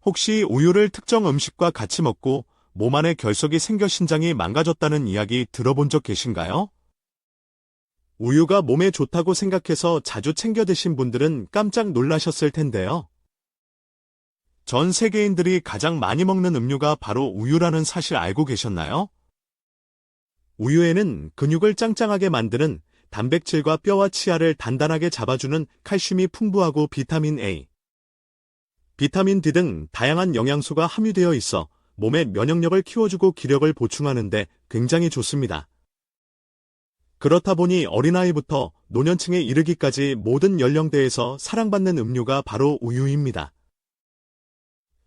혹시 우유를 특정 음식과 같이 먹고 몸 안에 결석이 생겨 신장이 망가졌다는 이야기 들어본 적 계신가요? 우유가 몸에 좋다고 생각해서 자주 챙겨 드신 분들은 깜짝 놀라셨을 텐데요. 전 세계인들이 가장 많이 먹는 음료가 바로 우유라는 사실 알고 계셨나요? 우유에는 근육을 짱짱하게 만드는 단백질과 뼈와 치아를 단단하게 잡아주는 칼슘이 풍부하고 비타민 A, 비타민 D 등 다양한 영양소가 함유되어 있어 몸의 면역력을 키워주고 기력을 보충하는 데 굉장히 좋습니다. 그렇다 보니 어린아이부터 노년층에 이르기까지 모든 연령대에서 사랑받는 음료가 바로 우유입니다.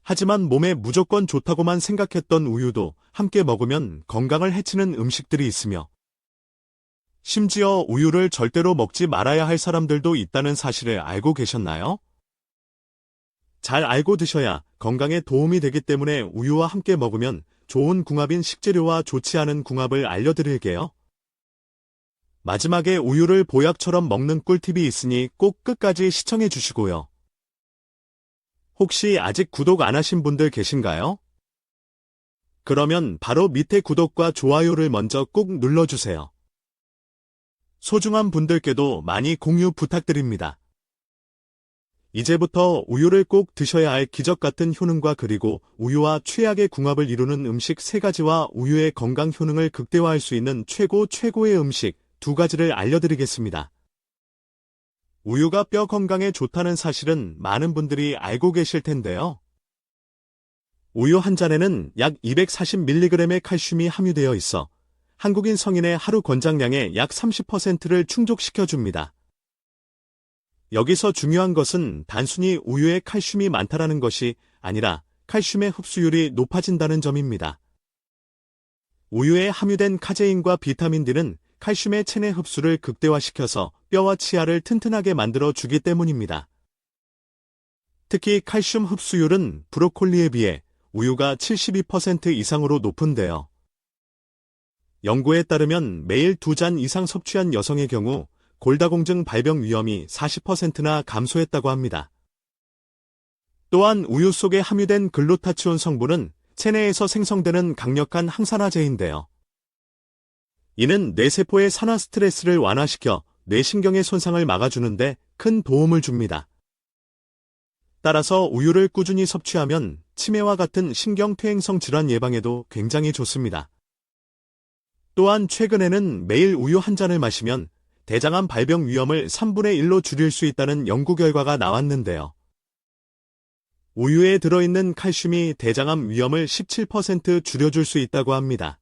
하지만 몸에 무조건 좋다고만 생각했던 우유도 함께 먹으면 건강을 해치는 음식들이 있으며 심지어 우유를 절대로 먹지 말아야 할 사람들도 있다는 사실을 알고 계셨나요? 잘 알고 드셔야 건강에 도움이 되기 때문에 우유와 함께 먹으면 좋은 궁합인 식재료와 좋지 않은 궁합을 알려드릴게요. 마지막에 우유를 보약처럼 먹는 꿀팁이 있으니 꼭 끝까지 시청해 주시고요. 혹시 아직 구독 안 하신 분들 계신가요? 그러면 바로 밑에 구독과 좋아요를 먼저 꼭 눌러주세요. 소중한 분들께도 많이 공유 부탁드립니다. 이제부터 우유를 꼭 드셔야 할 기적 같은 효능과 그리고 우유와 최악의 궁합을 이루는 음식 3가지와 우유의 건강 효능을 극대화할 수 있는 최고의 음식 2가지를 알려드리겠습니다. 우유가 뼈 건강에 좋다는 사실은 많은 분들이 알고 계실 텐데요. 우유 한 잔에는 약 240mg의 칼슘이 함유되어 있어 한국인 성인의 하루 권장량의 약 30%를 충족시켜줍니다. 여기서 중요한 것은 단순히 우유에 칼슘이 많다라는 것이 아니라 칼슘의 흡수율이 높아진다는 점입니다. 우유에 함유된 카제인과 비타민 D는 칼슘의 체내 흡수를 극대화시켜서 뼈와 치아를 튼튼하게 만들어 주기 때문입니다. 특히 칼슘 흡수율은 브로콜리에 비해 우유가 72% 이상으로 높은데요. 연구에 따르면 매일 2잔 이상 섭취한 여성의 경우 골다공증 발병 위험이 40%나 감소했다고 합니다. 또한 우유 속에 함유된 글루타치온 성분은 체내에서 생성되는 강력한 항산화제인데요. 이는 뇌세포의 산화 스트레스를 완화시켜 뇌신경의 손상을 막아주는데 큰 도움을 줍니다. 따라서 우유를 꾸준히 섭취하면 치매와 같은 신경퇴행성 질환 예방에도 굉장히 좋습니다. 또한 최근에는 매일 우유 한 잔을 마시면 대장암 발병 위험을 3분의 1로 줄일 수 있다는 연구 결과가 나왔는데요. 우유에 들어있는 칼슘이 대장암 위험을 17% 줄여줄 수 있다고 합니다.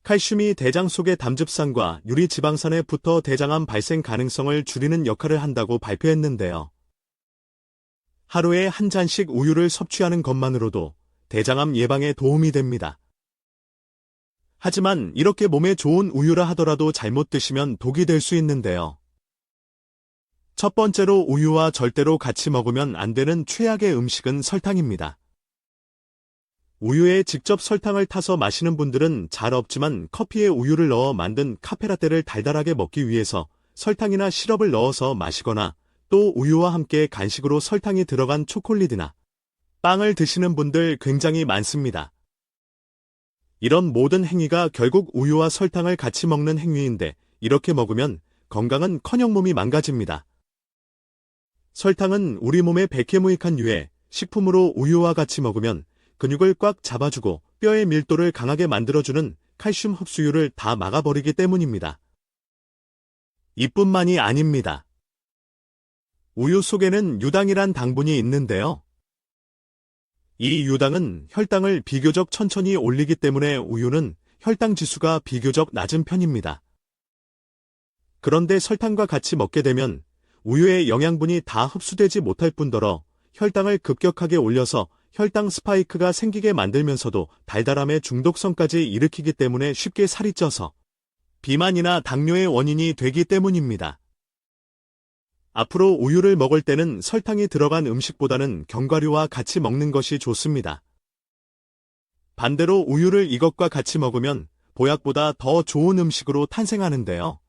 칼슘이 대장 속의 담즙산과 유리지방산에 붙어 대장암 발생 가능성을 줄이는 역할을 한다고 발표했는데요. 하루에 한 잔씩 우유를 섭취하는 것만으로도 대장암 예방에 도움이 됩니다. 하지만 이렇게 몸에 좋은 우유라 하더라도 잘못 드시면 독이 될 수 있는데요. 첫 번째로 우유와 절대로 같이 먹으면 안 되는 최악의 음식은 설탕입니다. 우유에 직접 설탕을 타서 마시는 분들은 잘 없지만 커피에 우유를 넣어 만든 카페라떼를 달달하게 먹기 위해서 설탕이나 시럽을 넣어서 마시거나 또 우유와 함께 간식으로 설탕이 들어간 초콜릿이나 빵을 드시는 분들 굉장히 많습니다. 이런 모든 행위가 결국 우유와 설탕을 같이 먹는 행위인데 이렇게 먹으면 건강은커녕 몸이 망가집니다. 설탕은 우리 몸에 백해무익한 유해 식품으로 우유와 같이 먹으면 근육을 꽉 잡아주고 뼈의 밀도를 강하게 만들어주는 칼슘 흡수율을 다 막아버리기 때문입니다. 이뿐만이 아닙니다. 우유 속에는 유당이란 당분이 있는데요. 이 유당은 혈당을 비교적 천천히 올리기 때문에 우유는 혈당 지수가 비교적 낮은 편입니다. 그런데 설탕과 같이 먹게 되면 우유의 영양분이 다 흡수되지 못할 뿐더러 혈당을 급격하게 올려서 혈당 스파이크가 생기게 만들면서도 달달함의 중독성까지 일으키기 때문에 쉽게 살이 쪄서 비만이나 당뇨의 원인이 되기 때문입니다. 앞으로 우유를 먹을 때는 설탕이 들어간 음식보다는 견과류와 같이 먹는 것이 좋습니다. 반대로 우유를 이것과 같이 먹으면 보약보다 더 좋은 음식으로 탄생하는데요.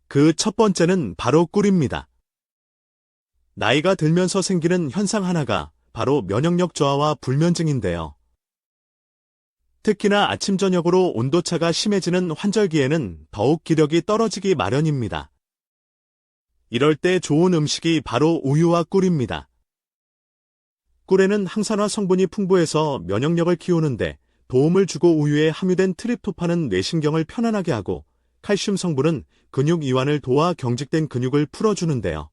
그 첫 번째는 바로 꿀입니다. 나이가 들면서 생기는 현상 하나가 바로 면역력 저하와 불면증인데요. 특히나 아침 저녁으로 온도차가 심해지는 환절기에는 더욱 기력이 떨어지기 마련입니다. 이럴 때 좋은 음식이 바로 우유와 꿀입니다. 꿀에는 항산화 성분이 풍부해서 면역력을 키우는데 도움을 주고 우유에 함유된 트립토판은 뇌신경을 편안하게 하고 칼슘 성분은 근육 이완을 도와 경직된 근육을 풀어주는데요.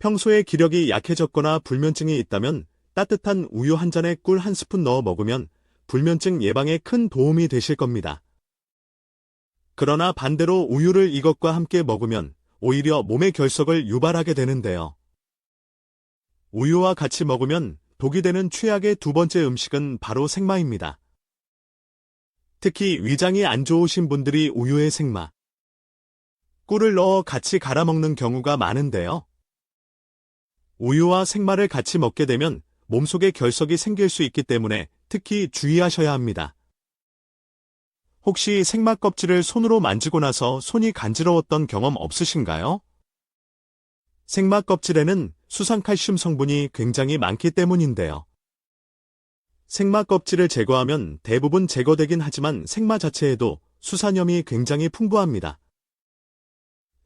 평소에 기력이 약해졌거나 불면증이 있다면 따뜻한 우유 한 잔에 꿀 한 스푼 넣어 먹으면 불면증 예방에 큰 도움이 되실 겁니다. 그러나 반대로 우유를 이것과 함께 먹으면 오히려 몸의 결석을 유발하게 되는데요. 우유와 같이 먹으면 독이 되는 최악의 두 번째 음식은 바로 생마입니다. 특히 위장이 안 좋으신 분들이 우유에 생마, 꿀을 넣어 같이 갈아 먹는 경우가 많은데요. 우유와 생마를 같이 먹게 되면 몸속에 결석이 생길 수 있기 때문에 특히 주의하셔야 합니다. 혹시 생마 껍질을 손으로 만지고 나서 손이 간지러웠던 경험 없으신가요? 생마 껍질에는 수상칼슘 성분이 굉장히 많기 때문인데요. 생마 껍질을 제거하면 대부분 제거되긴 하지만 생마 자체에도 수산염이 굉장히 풍부합니다.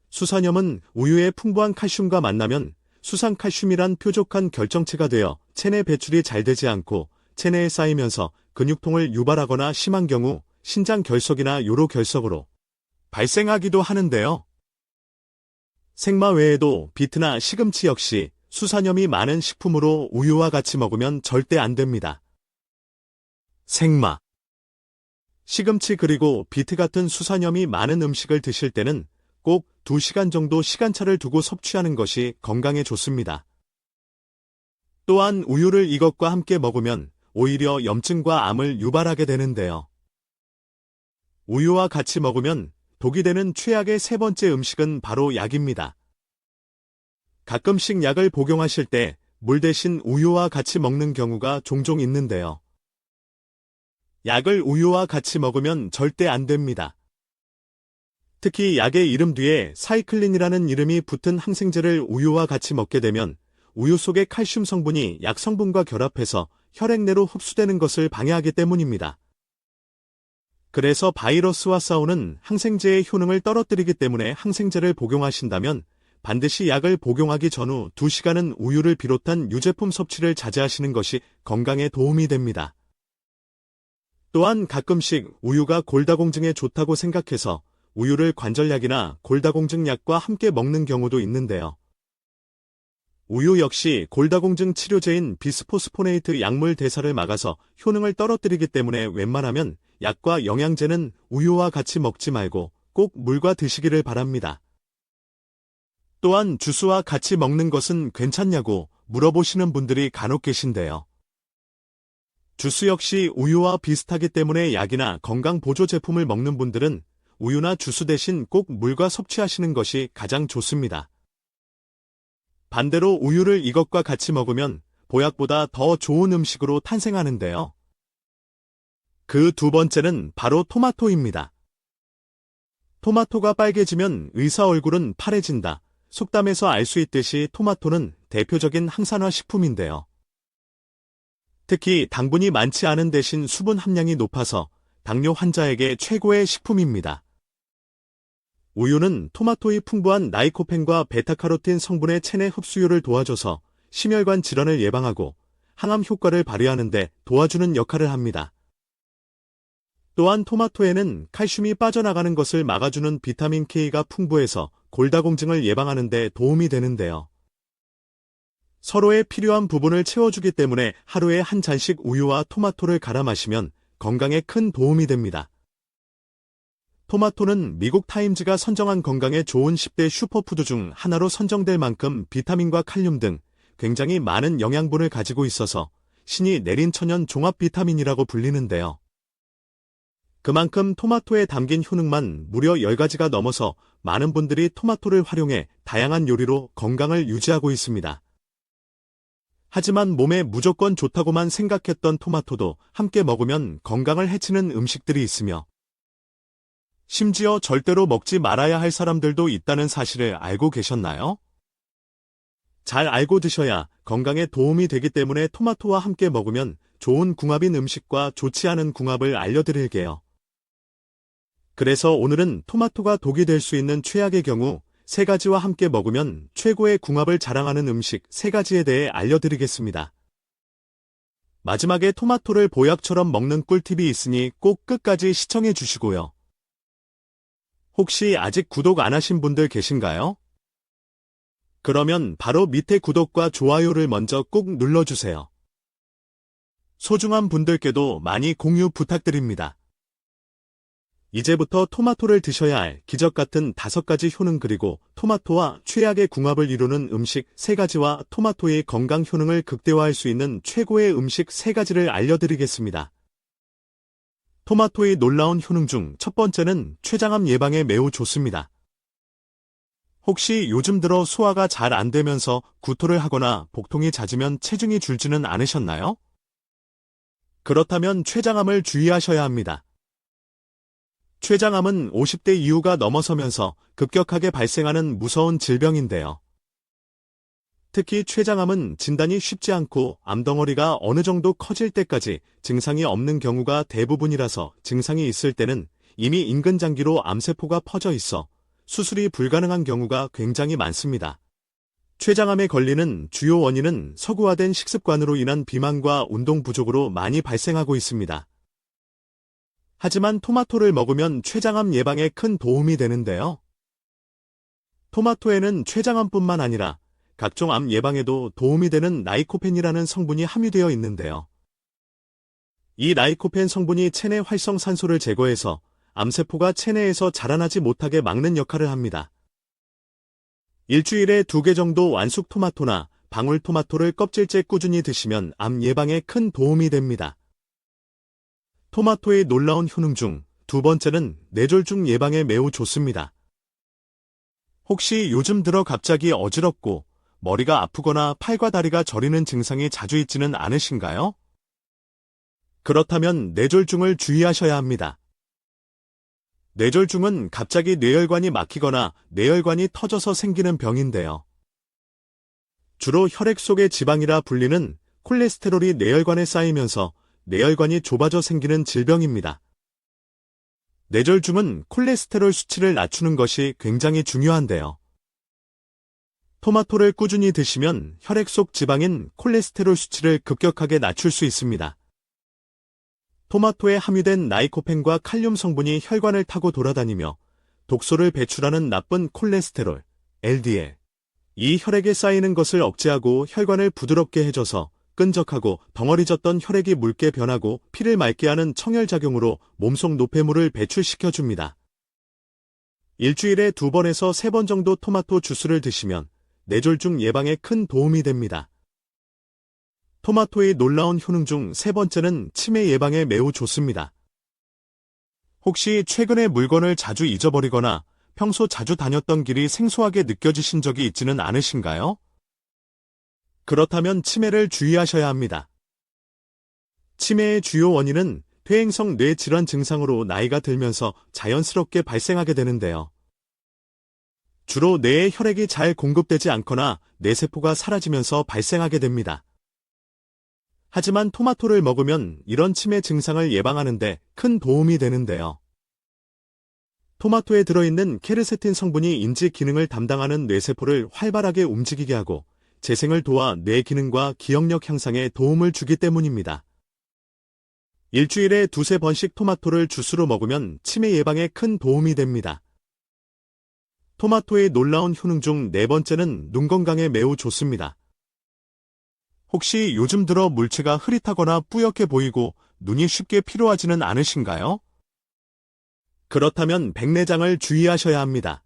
수산염은 우유의 풍부한 칼슘과 만나면 수상칼슘이란 뾰족한 결정체가 되어 체내 배출이 잘 되지 않고 체내에 쌓이면서 근육통을 유발하거나 심한 경우 신장 결석이나 요로 결석으로 발생하기도 하는데요. 생마 외에도 비트나 시금치 역시 수산염이 많은 식품으로 우유와 같이 먹으면 절대 안 됩니다. 생마, 시금치 그리고 비트 같은 수산염이 많은 음식을 드실 때는 꼭 2시간 정도 시간차를 두고 섭취하는 것이 건강에 좋습니다. 또한 우유를 이것과 함께 먹으면 오히려 염증과 암을 유발하게 되는데요. 우유와 같이 먹으면 독이 되는 최악의 세 번째 음식은 바로 약입니다. 가끔씩 약을 복용하실 때 물 대신 우유와 같이 먹는 경우가 종종 있는데요. 약을 우유와 같이 먹으면 절대 안 됩니다. 특히 약의 이름 뒤에 사이클린이라는 이름이 붙은 항생제를 우유와 같이 먹게 되면 우유 속의 칼슘 성분이 약 성분과 결합해서 혈액 내로 흡수되는 것을 방해하기 때문입니다. 그래서 바이러스와 싸우는 항생제의 효능을 떨어뜨리기 때문에 항생제를 복용하신다면 반드시 약을 복용하기 전후 2시간은 우유를 비롯한 유제품 섭취를 자제하시는 것이 건강에 도움이 됩니다. 또한 가끔씩 우유가 골다공증에 좋다고 생각해서 우유를 관절약이나 골다공증 약과 함께 먹는 경우도 있는데요. 우유 역시 골다공증 치료제인 비스포스포네이트 약물 대사를 막아서 효능을 떨어뜨리기 때문에 웬만하면 약과 영양제는 우유와 같이 먹지 말고 꼭 물과 드시기를 바랍니다. 또한 주스와 같이 먹는 것은 괜찮냐고 물어보시는 분들이 간혹 계신데요. 주스 역시 우유와 비슷하기 때문에 약이나 건강 보조 제품을 먹는 분들은 우유나 주스 대신 꼭 물과 섭취하시는 것이 가장 좋습니다. 반대로 우유를 이것과 같이 먹으면 보약보다 더 좋은 음식으로 탄생하는데요. 그 두 번째는 바로 토마토입니다. 토마토가 빨개지면 의사 얼굴은 파래진다. 속담에서 알 수 있듯이 토마토는 대표적인 항산화 식품인데요. 특히 당분이 많지 않은 대신 수분 함량이 높아서 당뇨 환자에게 최고의 식품입니다. 우유는 토마토의 풍부한 라이코펜과 베타카로틴 성분의 체내 흡수율을 도와줘서 심혈관 질환을 예방하고 항암 효과를 발휘하는 데 도와주는 역할을 합니다. 또한 토마토에는 칼슘이 빠져나가는 것을 막아주는 비타민 K가 풍부해서 골다공증을 예방하는 데 도움이 되는데요. 서로의 필요한 부분을 채워주기 때문에 하루에 한 잔씩 우유와 토마토를 갈아 마시면 건강에 큰 도움이 됩니다. 토마토는 미국 타임즈가 선정한 건강에 좋은 10대 슈퍼푸드 중 하나로 선정될 만큼 비타민과 칼륨 등 굉장히 많은 영양분을 가지고 있어서 신이 내린 천연 종합 비타민이라고 불리는데요. 그만큼 토마토에 담긴 효능만 무려 10가지가 넘어서 많은 분들이 토마토를 활용해 다양한 요리로 건강을 유지하고 있습니다. 하지만 몸에 무조건 좋다고만 생각했던 토마토도 함께 먹으면 건강을 해치는 음식들이 있으며 심지어 절대로 먹지 말아야 할 사람들도 있다는 사실을 알고 계셨나요? 잘 알고 드셔야 건강에 도움이 되기 때문에 토마토와 함께 먹으면 좋은 궁합인 음식과 좋지 않은 궁합을 알려드릴게요. 그래서 오늘은 토마토가 독이 될 수 있는 최악의 경우 3가지와 함께 먹으면 최고의 궁합을 자랑하는 음식 3가지에 대해 알려드리겠습니다. 마지막에 토마토를 보약처럼 먹는 꿀팁이 있으니 꼭 끝까지 시청해 주시고요. 혹시 아직 구독 안 하신 분들 계신가요? 그러면 바로 밑에 구독과 좋아요를 먼저 꼭 눌러주세요. 소중한 분들께도 많이 공유 부탁드립니다. 이제부터 토마토를 드셔야 할 기적같은 5가지 효능 그리고 토마토와 최악의 궁합을 이루는 음식 3가지와 토마토의 건강 효능을 극대화할 수 있는 최고의 음식 3가지를 알려드리겠습니다. 토마토의 놀라운 효능 중 첫 번째는 췌장암 예방에 매우 좋습니다. 혹시 요즘 들어 소화가 잘 안 되면서 구토를 하거나 복통이 잦으면 체중이 줄지는 않으셨나요? 그렇다면 췌장암을 주의하셔야 합니다. 췌장암은 50대 이후가 넘어서면서 급격하게 발생하는 무서운 질병인데요. 특히 췌장암은 진단이 쉽지 않고 암덩어리가 어느 정도 커질 때까지 증상이 없는 경우가 대부분이라서 증상이 있을 때는 이미 인근장기로 암세포가 퍼져 있어 수술이 불가능한 경우가 굉장히 많습니다. 췌장암에 걸리는 주요 원인은 서구화된 식습관으로 인한 비만과 운동 부족으로 많이 발생하고 있습니다. 하지만 토마토를 먹으면 췌장암 예방에 큰 도움이 되는데요. 토마토에는 췌장암뿐만 아니라 각종 암 예방에도 도움이 되는 라이코펜이라는 성분이 함유되어 있는데요. 이 라이코펜 성분이 체내 활성산소를 제거해서 암세포가 체내에서 자라나지 못하게 막는 역할을 합니다. 일주일에 2개 정도 완숙 토마토나 방울토마토를 껍질째 꾸준히 드시면 암 예방에 큰 도움이 됩니다. 토마토의 놀라운 효능 중 2번째는 뇌졸중 예방에 매우 좋습니다. 혹시 요즘 들어 갑자기 어지럽고 머리가 아프거나 팔과 다리가 저리는 증상이 자주 있지는 않으신가요? 그렇다면 뇌졸중을 주의하셔야 합니다. 뇌졸중은 갑자기 뇌혈관이 막히거나 뇌혈관이 터져서 생기는 병인데요. 주로 혈액 속의 지방이라 불리는 콜레스테롤이 뇌혈관에 쌓이면서 뇌혈관이 좁아져 생기는 질병입니다. 뇌졸중은 콜레스테롤 수치를 낮추는 것이 굉장히 중요한데요. 토마토를 꾸준히 드시면 혈액 속 지방인 콜레스테롤 수치를 급격하게 낮출 수 있습니다. 토마토에 함유된 라이코펜과 칼륨 성분이 혈관을 타고 돌아다니며 독소를 배출하는 나쁜 콜레스테롤, LDL, 이 혈액에 쌓이는 것을 억제하고 혈관을 부드럽게 해줘서 끈적하고 덩어리졌던 혈액이 묽게 변하고 피를 맑게 하는 청혈작용으로 몸속 노폐물을 배출시켜줍니다. 일주일에 2번에서 3번 정도 토마토 주스를 드시면 뇌졸중 예방에 큰 도움이 됩니다. 토마토의 놀라운 효능 중 3번째는 치매 예방에 매우 좋습니다. 혹시 최근에 물건을 자주 잊어버리거나 평소 자주 다녔던 길이 생소하게 느껴지신 적이 있지는 않으신가요? 그렇다면 치매를 주의하셔야 합니다. 치매의 주요 원인은 퇴행성 뇌질환 증상으로 나이가 들면서 자연스럽게 발생하게 되는데요. 주로 뇌에 혈액이 잘 공급되지 않거나 뇌세포가 사라지면서 발생하게 됩니다. 하지만 토마토를 먹으면 이런 치매 증상을 예방하는데 큰 도움이 되는데요. 토마토에 들어있는 케르세틴 성분이 인지 기능을 담당하는 뇌세포를 활발하게 움직이게 하고 재생을 도와 뇌 기능과 기억력 향상에 도움을 주기 때문입니다. 일주일에 2~3번씩 토마토를 주스로 먹으면 치매 예방에 큰 도움이 됩니다. 토마토의 놀라운 효능 중 4번째는 눈 건강에 매우 좋습니다. 혹시 요즘 들어 물체가 흐릿하거나 뿌옇게 보이고 눈이 쉽게 피로하지는 않으신가요? 그렇다면 백내장을 주의하셔야 합니다.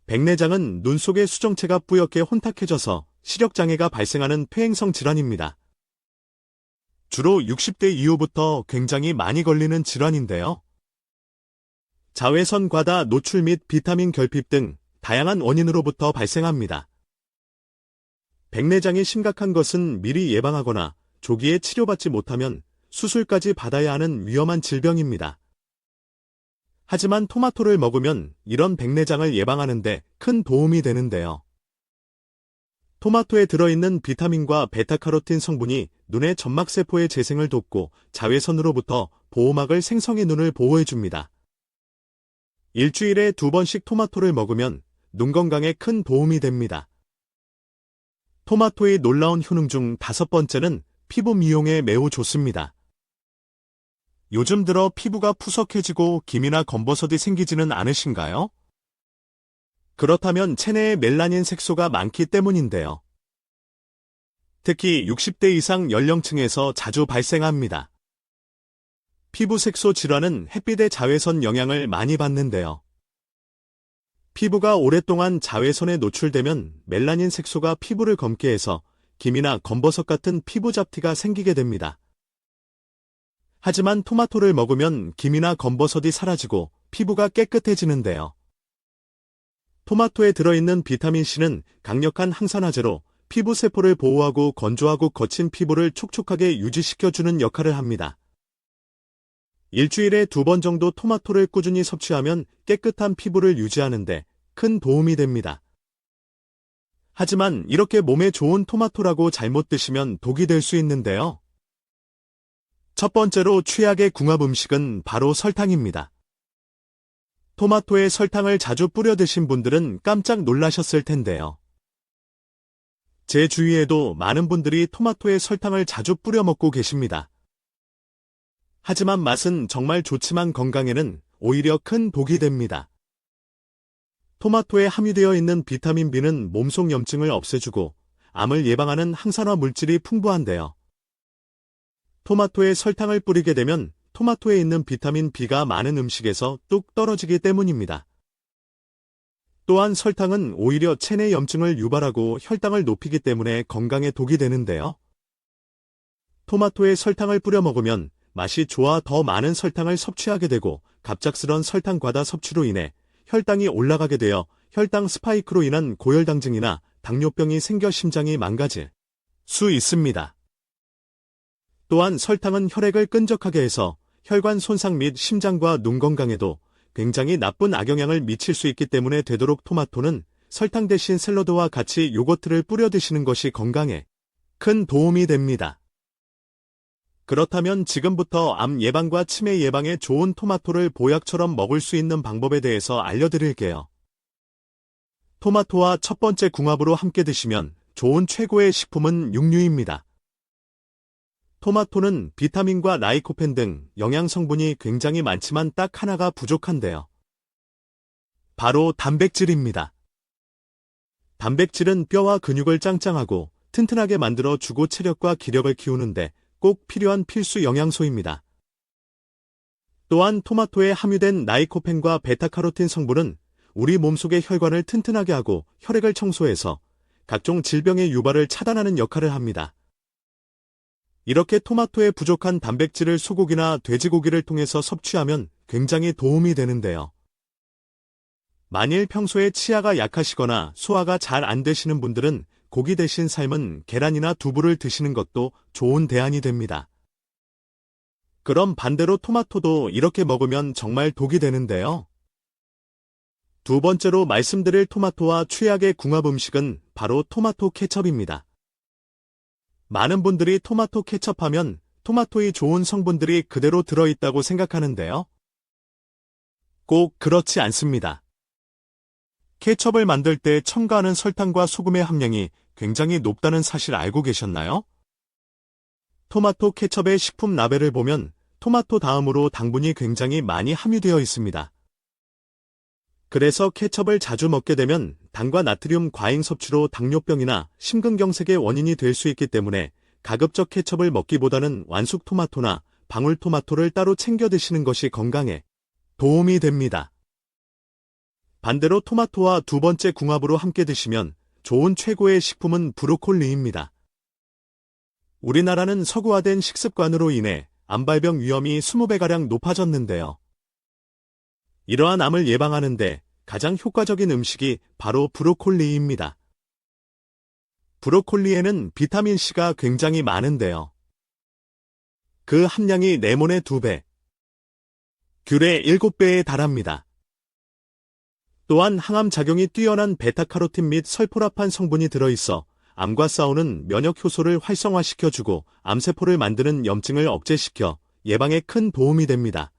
백내장은 눈 속의 수정체가 뿌옇게 혼탁해져서 시력장애가 발생하는 퇴행성 질환입니다. 주로 60대 이후부터 굉장히 많이 걸리는 질환인데요. 자외선 과다 노출 및 비타민 결핍 등 다양한 원인으로부터 발생합니다. 백내장이 심각한 것은 미리 예방하거나 조기에 치료받지 못하면 수술까지 받아야 하는 위험한 질병입니다. 하지만 토마토를 먹으면 이런 백내장을 예방하는 데 큰 도움이 되는데요. 토마토에 들어있는 비타민과 베타카로틴 성분이 눈의 점막세포의 재생을 돕고 자외선으로부터 보호막을 생성해 눈을 보호해줍니다. 일주일에 2번씩 토마토를 먹으면 눈 건강에 큰 도움이 됩니다. 토마토의 놀라운 효능 중 5번째는 피부 미용에 매우 좋습니다. 요즘 들어 피부가 푸석해지고 기미나 검버섯이 생기지는 않으신가요? 그렇다면 체내에 멜라닌 색소가 많기 때문인데요. 특히 60대 이상 연령층에서 자주 발생합니다. 피부 색소 질환은 햇빛의 자외선 영향을 많이 받는데요. 피부가 오랫동안 자외선에 노출되면 멜라닌 색소가 피부를 검게 해서 기미나 검버섯 같은 피부 잡티가 생기게 됩니다. 하지만 토마토를 먹으면 기미나 검버섯이 사라지고 피부가 깨끗해지는데요. 토마토에 들어있는 비타민C는 강력한 항산화제로 피부 세포를 보호하고 건조하고 거친 피부를 촉촉하게 유지시켜주는 역할을 합니다. 일주일에 2번 정도 토마토를 꾸준히 섭취하면 깨끗한 피부를 유지하는데 큰 도움이 됩니다. 하지만 이렇게 몸에 좋은 토마토라고 잘못 드시면 독이 될 수 있는데요. 첫 번째로 최악의 궁합 음식은 바로 설탕입니다. 토마토에 설탕을 자주 뿌려 드신 분들은 깜짝 놀라셨을 텐데요. 제 주위에도 많은 분들이 토마토에 설탕을 자주 뿌려 먹고 계십니다. 하지만 맛은 정말 좋지만 건강에는 오히려 큰 독이 됩니다. 토마토에 함유되어 있는 비타민 B는 몸속 염증을 없애주고 암을 예방하는 항산화 물질이 풍부한데요. 토마토에 설탕을 뿌리게 되면 토마토에 있는 비타민 B가 많은 음식에서 뚝 떨어지기 때문입니다. 또한 설탕은 오히려 체내 염증을 유발하고 혈당을 높이기 때문에 건강에 독이 되는데요. 토마토에 설탕을 뿌려 먹으면 맛이 좋아 더 많은 설탕을 섭취하게 되고 갑작스런 설탕 과다 섭취로 인해 혈당이 올라가게 되어 혈당 스파이크로 인한 고혈당증이나 당뇨병이 생겨 심장이 망가질 수 있습니다. 또한 설탕은 혈액을 끈적하게 해서 혈관 손상 및 심장과 눈 건강에도 굉장히 나쁜 악영향을 미칠 수 있기 때문에 되도록 토마토는 설탕 대신 샐러드와 같이 요거트를 뿌려 드시는 것이 건강에 큰 도움이 됩니다. 그렇다면 지금부터 암 예방과 치매 예방에 좋은 토마토를 보약처럼 먹을 수 있는 방법에 대해서 알려드릴게요. 토마토와 첫 번째 궁합으로 함께 드시면 좋은 최고의 식품은 육류입니다. 토마토는 비타민과 라이코펜 등 영양 성분이 굉장히 많지만 딱 하나가 부족한데요. 바로 단백질입니다. 단백질은 뼈와 근육을 짱짱하고 튼튼하게 만들어 주고 체력과 기력을 키우는데 꼭 필요한 필수 영양소입니다. 또한 토마토에 함유된 라이코펜과 베타카로틴 성분은 우리 몸속의 혈관을 튼튼하게 하고 혈액을 청소해서 각종 질병의 유발을 차단하는 역할을 합니다. 이렇게 토마토에 부족한 단백질을 소고기나 돼지고기를 통해서 섭취하면 굉장히 도움이 되는데요. 만일 평소에 치아가 약하시거나 소화가 잘 안 되시는 분들은 고기 대신 삶은 계란이나 두부를 드시는 것도 좋은 대안이 됩니다. 그럼 반대로 토마토도 이렇게 먹으면 정말 독이 되는데요. 두 번째로 말씀드릴 토마토와 최악의 궁합 음식은 바로 토마토 케첩입니다. 많은 분들이 토마토 케첩하면 토마토의 좋은 성분들이 그대로 들어있다고 생각하는데요. 꼭 그렇지 않습니다. 케첩을 만들 때 첨가하는 설탕과 소금의 함량이 굉장히 높다는 사실 알고 계셨나요? 토마토 케첩의 식품 라벨을 보면 토마토 다음으로 당분이 굉장히 많이 함유되어 있습니다. 그래서 케첩을 자주 먹게 되면 당과 나트륨 과잉 섭취로 당뇨병이나 심근경색의 원인이 될 수 있기 때문에 가급적 케첩을 먹기보다는 완숙 토마토나 방울토마토를 따로 챙겨 드시는 것이 건강에 도움이 됩니다. 반대로 토마토와 두 번째 궁합으로 함께 드시면 좋은 최고의 식품은 브로콜리입니다. 우리나라는 서구화된 식습관으로 인해 암발병 위험이 20배가량 높아졌는데요. 이러한 암을 예방하는 데 가장 효과적인 음식이 바로 브로콜리입니다. 브로콜리에는 비타민C가 굉장히 많은데요. 그 함량이 레몬의 2배, 귤의 7배에 달합니다. 또한 항암 작용이 뛰어난 베타카로틴 및 설포라판 성분이 들어있어 암과 싸우는 면역 효소를 활성화시켜주고 암세포를 만드는 염증을 억제시켜 예방에 큰 도움이 됩니다.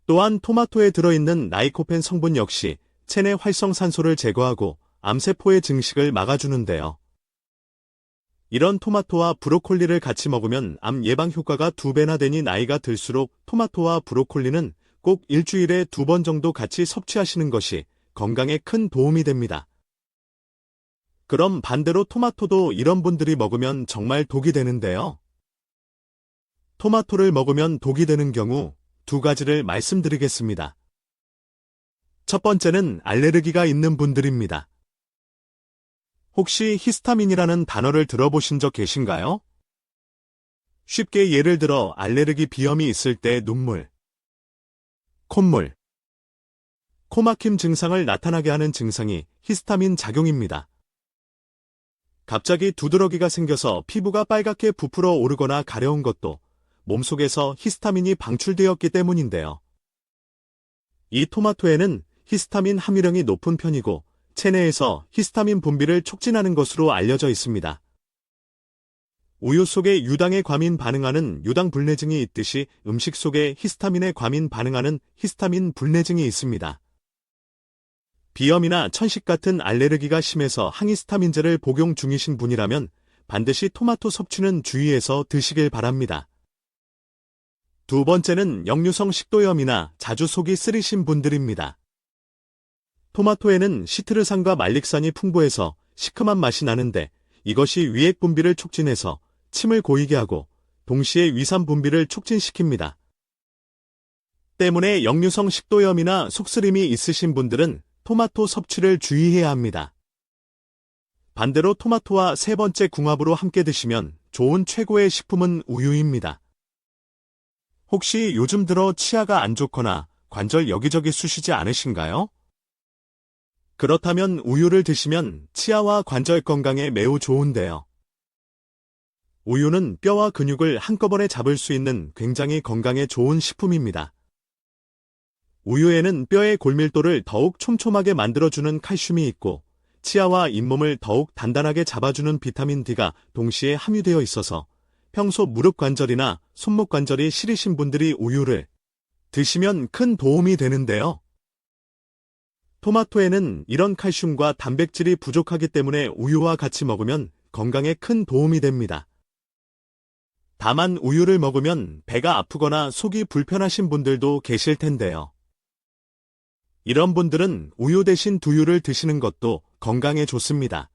또한 토마토에 들어있는 라이코펜 성분 역시 체내 활성산소를 제거하고 암세포의 증식을 막아주는데요. 이런 토마토와 브로콜리를 같이 먹으면 암 예방 효과가 2배나 되니 나이가 들수록 토마토와 브로콜리는 꼭 일주일에 2번 정도 같이 섭취하시는 것이 건강에 큰 도움이 됩니다. 그럼 반대로 토마토도 이런 분들이 먹으면 정말 독이 되는데요. 토마토를 먹으면 독이 되는 경우 2가지를 말씀드리겠습니다. 첫 번째는 알레르기가 있는 분들입니다. 혹시 히스타민이라는 단어를 들어보신 적 계신가요? 쉽게 예를 들어 알레르기 비염이 있을 때 눈물, 콧물, 코막힘 증상을 나타나게 하는 증상이 히스타민 작용입니다. 갑자기 두드러기가 생겨서 피부가 빨갛게 부풀어 오르거나 가려운 것도 몸속에서 히스타민이 방출되었기 때문인데요. 이 토마토에는 히스타민 함유량이 높은 편이고 체내에서 히스타민 분비를 촉진하는 것으로 알려져 있습니다. 우유 속에 유당에 과민 반응하는 유당 불내증이 있듯이 음식 속에 히스타민에 과민 반응하는 히스타민 불내증이 있습니다. 비염이나 천식 같은 알레르기가 심해서 항히스타민제를 복용 중이신 분이라면 반드시 토마토 섭취는 주의해서 드시길 바랍니다. 2번째는 역류성 식도염이나 자주 속이 쓰리신 분들입니다. 토마토에는 시트르산과 말릭산이 풍부해서 시큼한 맛이 나는데 이것이 위액 분비를 촉진해서 침을 고이게 하고 동시에 위산 분비를 촉진시킵니다. 때문에 역류성 식도염이나 속쓰림이 있으신 분들은 토마토 섭취를 주의해야 합니다. 반대로 토마토와 3번째 궁합으로 함께 드시면 좋은 최고의 식품은 우유입니다. 혹시 요즘 들어 치아가 안 좋거나 관절 여기저기 쑤시지 않으신가요? 그렇다면 우유를 드시면 치아와 관절 건강에 매우 좋은데요. 우유는 뼈와 근육을 한꺼번에 잡을 수 있는 굉장히 건강에 좋은 식품입니다. 우유에는 뼈의 골밀도를 더욱 촘촘하게 만들어주는 칼슘이 있고 치아와 잇몸을 더욱 단단하게 잡아주는 비타민 D가 동시에 함유되어 있어서 평소 무릎 관절이나 손목 관절이 시리신 분들이 우유를 드시면 큰 도움이 되는데요. 토마토에는 이런 칼슘과 단백질이 부족하기 때문에 우유와 같이 먹으면 건강에 큰 도움이 됩니다. 다만 우유를 먹으면 배가 아프거나 속이 불편하신 분들도 계실 텐데요. 이런 분들은 우유 대신 두유를 드시는 것도 건강에 좋습니다.